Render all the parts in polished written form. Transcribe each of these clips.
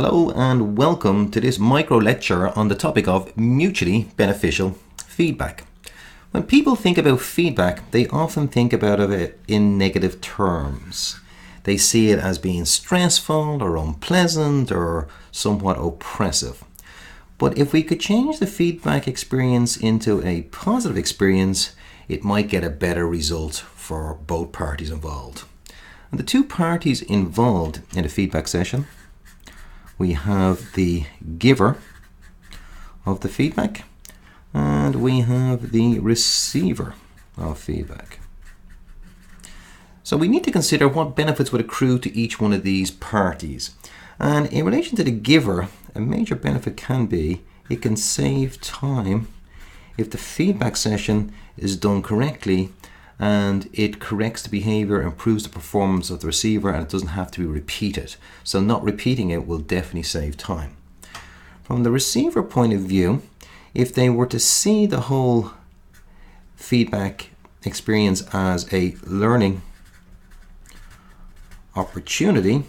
Hello and welcome to this micro lecture on the topic of mutually beneficial feedback. When people think about feedback, they often think about it in negative terms. They see it as being stressful or unpleasant or somewhat oppressive. But if we could change the feedback experience into a positive experience, it might get a better result for both parties involved. And the two parties involved in a feedback session, we have the giver of the feedback and we have the receiver of feedback. So we need to consider what benefits would accrue to each one of these parties. And in relation to the giver, a major benefit can be it can save time if the feedback session is done correctly and it corrects the behavior, improves the performance of the receiver, and it doesn't have to be repeated. So not repeating it will definitely save time. From the receiver point of view, if they were to see the whole feedback experience as a learning opportunity,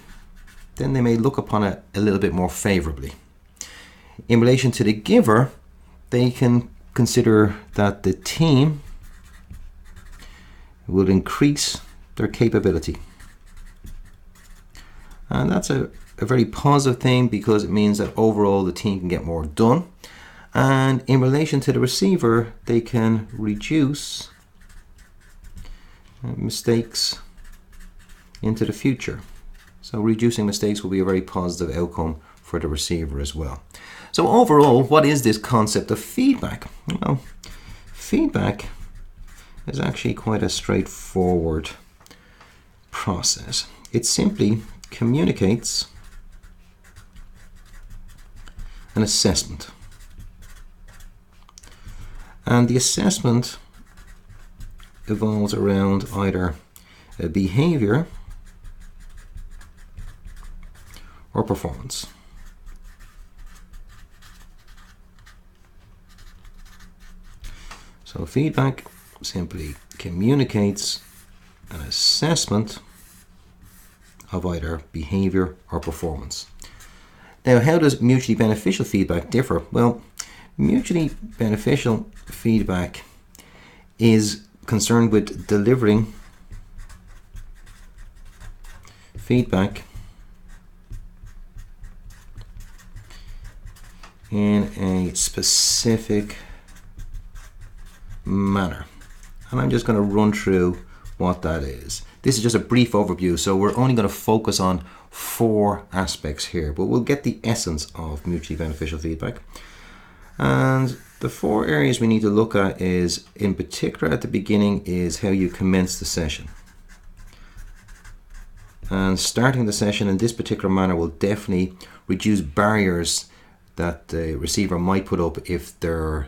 then they may look upon it a little bit more favorably. In relation to the giver, they can consider that the team will increase their capability. And that's a very positive thing because it means that overall the team can get more done. And in relation to the receiver, they can reduce mistakes into the future. So reducing mistakes will be a very positive outcome for the receiver as well. So overall, what is this concept of feedback? Well, feedback is actually quite a straightforward process. It simply communicates an assessment. And the assessment evolves around either a behavior or performance. So feedback simply communicates an assessment of either behavior or performance. Now, how does mutually beneficial feedback differ? Well, mutually beneficial feedback is concerned with delivering feedback in a specific manner. And I'm just going to run through what that is. This is just a brief overview, so we're only going to focus on 4 aspects here, but we'll get the essence of mutually beneficial feedback. And the 4 areas we need to look at is, in particular at the beginning, is how you commence the session. And starting the session in this particular manner will definitely reduce barriers that the receiver might put up if the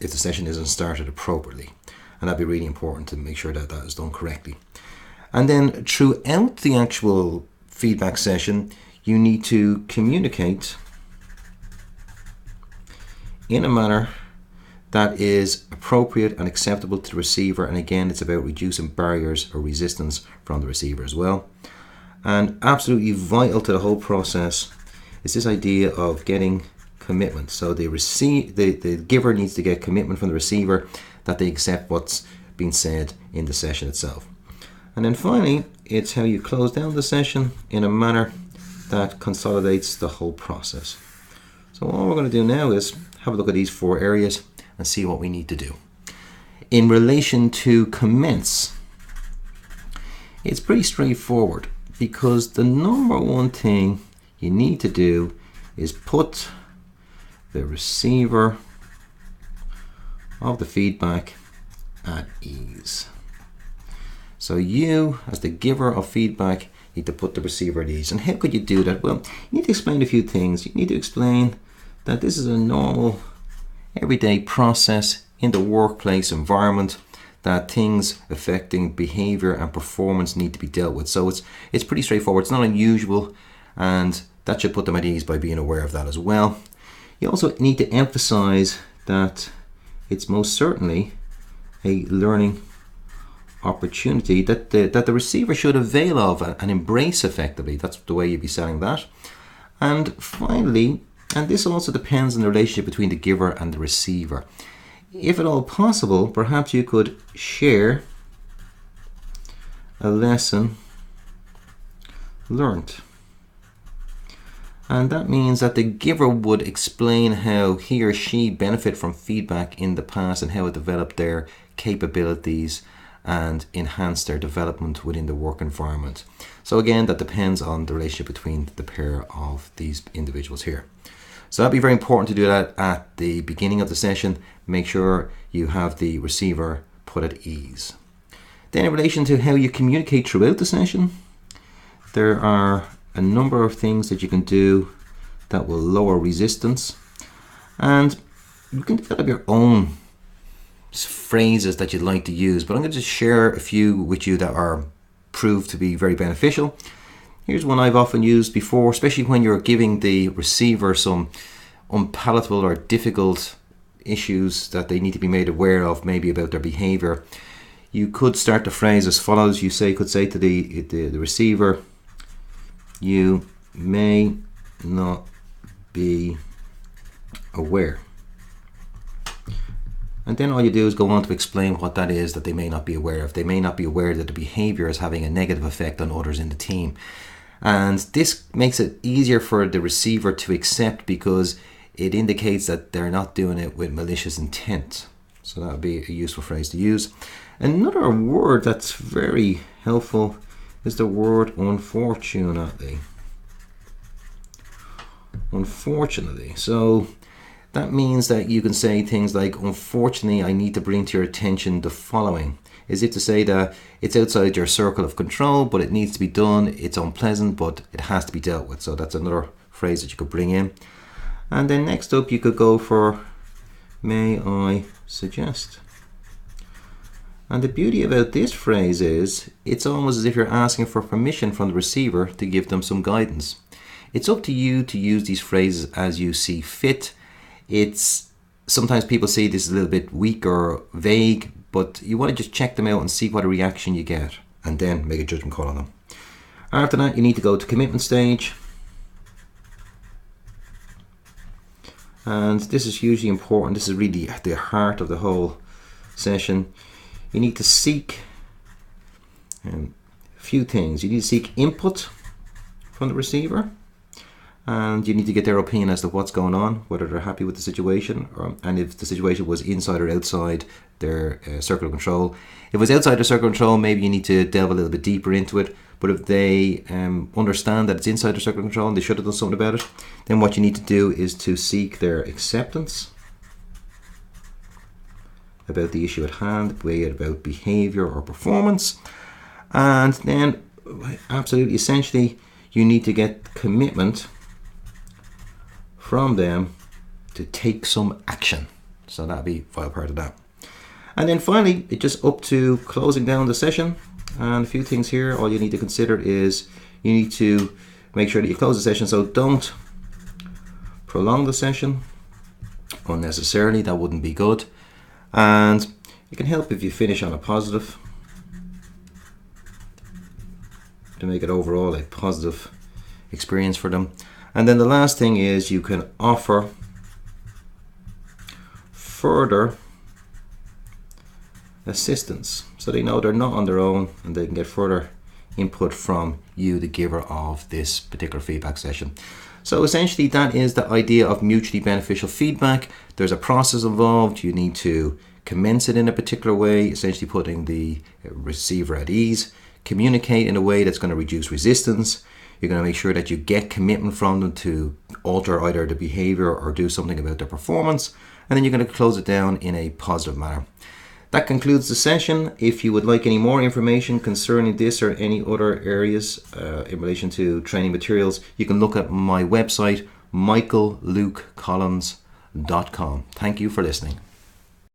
session isn't started appropriately. And that'd be really important to make sure that that is done correctly. And then throughout the actual feedback session, you need to communicate in a manner that is appropriate and acceptable to the receiver. And again, it's about reducing barriers or resistance from the receiver as well. And absolutely vital to the whole process is this idea of getting commitment. So the giver needs to get commitment from the receiver that they accept what's been said in the session itself. And then finally, it's how you close down the session in a manner that consolidates the whole process. So all we're going to do now is have a look at these 4 areas and see what we need to do. In relation to commence, it's pretty straightforward because the number one thing you need to do is put the receiver of the feedback at ease. So you, as the giver of feedback, need to put the receiver at ease. And how could you do that? Well, you need to explain a few things. You need to explain that this is a normal, everyday process in the workplace environment, that things affecting behavior and performance need to be dealt with. So it's pretty straightforward. It's not unusual, and that should put them at ease by being aware of that as well. You also need to emphasize that it's most certainly a learning opportunity that the receiver should avail of and embrace effectively. That's the way you'd be selling that. And finally, and this also depends on the relationship between the giver and the receiver. If at all possible, perhaps you could share a lesson learned. And that means that the giver would explain how he or she benefited from feedback in the past and how it developed their capabilities and enhanced their development within the work environment. So again, that depends on the relationship between the pair of these individuals here. So that'd be very important to do that at the beginning of the session. Make sure you have the receiver put at ease. Then in relation to how you communicate throughout the session, there are a number of things that you can do that will lower resistance, and you can develop your own phrases that you'd like to use, but I'm going to just share a few with you that are proved to be very beneficial. Here's one I've often used before, especially when you're giving the receiver some unpalatable or difficult issues that they need to be made aware of, maybe about their behavior. You could start the phrase as follows. Could say to the receiver, "You may not be aware." And then all you do is go on to explain what that is that they may not be aware of. They may not be aware that the behavior is having a negative effect on others in the team. And this makes it easier for the receiver to accept, because it indicates that they're not doing it with malicious intent. So that would be a useful phrase to use. Another word that's very helpful is the word unfortunately. Unfortunately. So that means that you can say things like, "Unfortunately, I need to bring to your attention the following," as if to say that it's outside your circle of control, but it needs to be done. It's unpleasant, but it has to be dealt with. So that's another phrase that you could bring in. And then next up, you could go for, "May I suggest?" And the beauty about this phrase is it's almost as if you're asking for permission from the receiver to give them some guidance. It's up to you to use these phrases as you see fit. Sometimes people say this is a little bit weak or vague, but you want to just check them out and see what a reaction you get, and then make a judgment call on them. After that, you need to go to commitment stage. And this is hugely important. This is really the heart of the whole session. You need to seek a few things. You need to seek input from the receiver, and you need to get their opinion as to what's going on, whether they're happy with the situation, and if the situation was inside or outside their circle of control. If it was outside their circle of control, maybe you need to delve a little bit deeper into it. But if they understand that it's inside their circle of control and they should have done something about it, then what you need to do is to seek their acceptance about the issue at hand, be it about behavior or performance. And then absolutely essentially, you need to get commitment from them to take some action. So that'll be a vital part of that. And then finally, it's just up to closing down the session. And a few things here, all you need to consider is you need to make sure that you close the session. So don't prolong the session unnecessarily. That wouldn't be good. And it can help if you finish on a positive, to make it overall a positive experience for them. And then the last thing is you can offer further assistance, so they know they're not on their own and they can get further input from you, the giver of this particular feedback session. So essentially that is the idea of mutually beneficial feedback. There's a process involved. You need to commence it in a particular way, essentially putting the receiver at ease, communicate in a way that's going to reduce resistance. You're going to make sure that you get commitment from them to alter either the behavior or do something about their performance, and then you're going to close it down in a positive manner. That concludes the session. If you would like any more information concerning this or any other areas in relation to training materials, you can look at my website, michaellukecollins.com. Thank you for listening.